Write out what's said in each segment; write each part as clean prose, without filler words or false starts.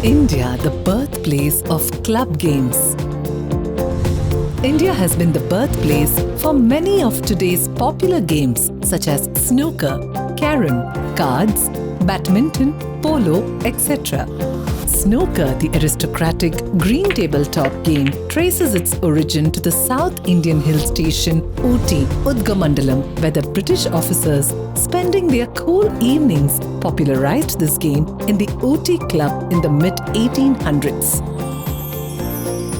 India, the birthplace of club games. India has been the birthplace for many of today's popular games such as snooker, carom, cards, badminton, polo, etc. Snooker, the aristocratic green tabletop game, traces its origin to the South Indian hill station Ooty, Udgamandalam, where the British officers spending their cool evenings popularized this game in the Ooty Club in the mid-1800s.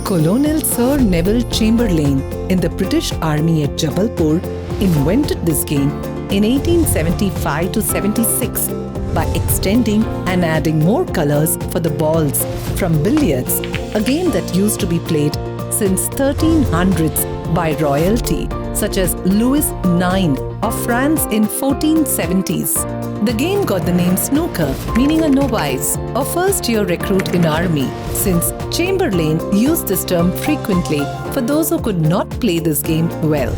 Colonel Sir Neville Chamberlain in the British Army at Jabalpur invented this game in 1875 to 76 by extending and adding more colors for the balls from billiards, a game that used to be played since 1300s by royalty such as Louis IX of France in 1470s. The game got the name snooker, meaning a novice or first-year recruit in army, since Chamberlain used this term frequently for those who could not play this game well.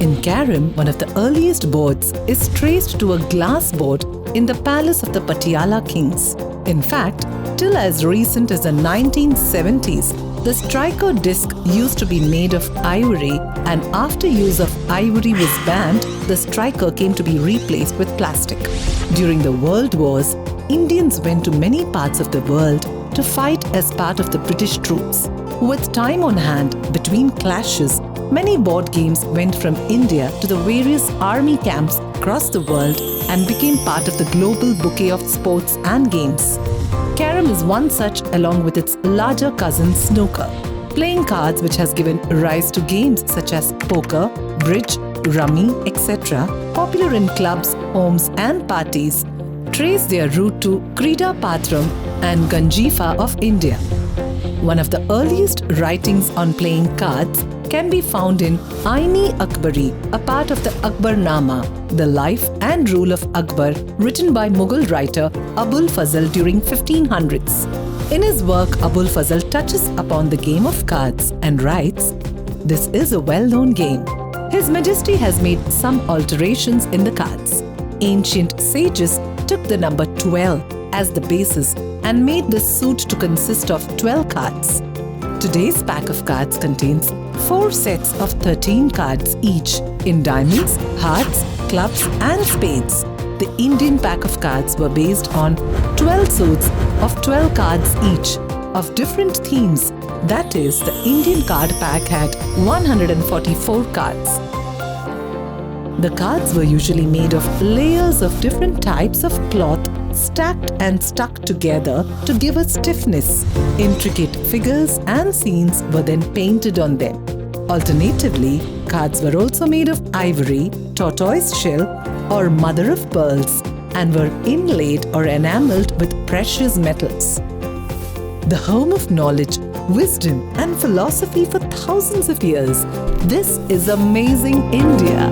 In carom, one of the earliest boards is traced to a glass board in the palace of the Patiala kings. In fact, till as recent as the 1970s, the striker disc used to be made of ivory, and after use of ivory was banned, the striker came to be replaced with plastic. During the World Wars, Indians went to many parts of the world to fight as part of the British troops. With time on hand between clashes, many board games went from India to the various army camps across the world and became part of the global bouquet of sports and games. Carom is one such, along with its larger cousin snooker. Playing cards, which has given rise to games such as poker, bridge, rummy, etc., popular in clubs, homes and parties, trace their root to Krida Patram and Ganjifa of India. One of the earliest writings on playing cards can be found in Ain-i-Akbari, a part of the Akbarnama, the life and rule of Akbar, written by Mughal writer Abul Fazl during 1500s. In his work, Abul Fazl touches upon the game of cards and writes, "This is a well-known game. His Majesty has made some alterations in the cards. Ancient sages took the number 12 as the basis and made this suit to consist of 12 cards. Today's pack of cards contains 4 sets of 13 cards each in diamonds, hearts, clubs and spades. The Indian pack of cards were based on 12 suits of 12 cards each of different themes. That is, the Indian card pack had 144 cards. The cards were usually made of layers of different types of cloth stacked and stuck together to give a stiffness. Intricate figures and scenes were then painted on them. Alternatively, cards were also made of ivory, tortoise shell, or mother of pearls and were inlaid or enameled with precious metals. The home of knowledge, wisdom, and philosophy for thousands of years. This is amazing India.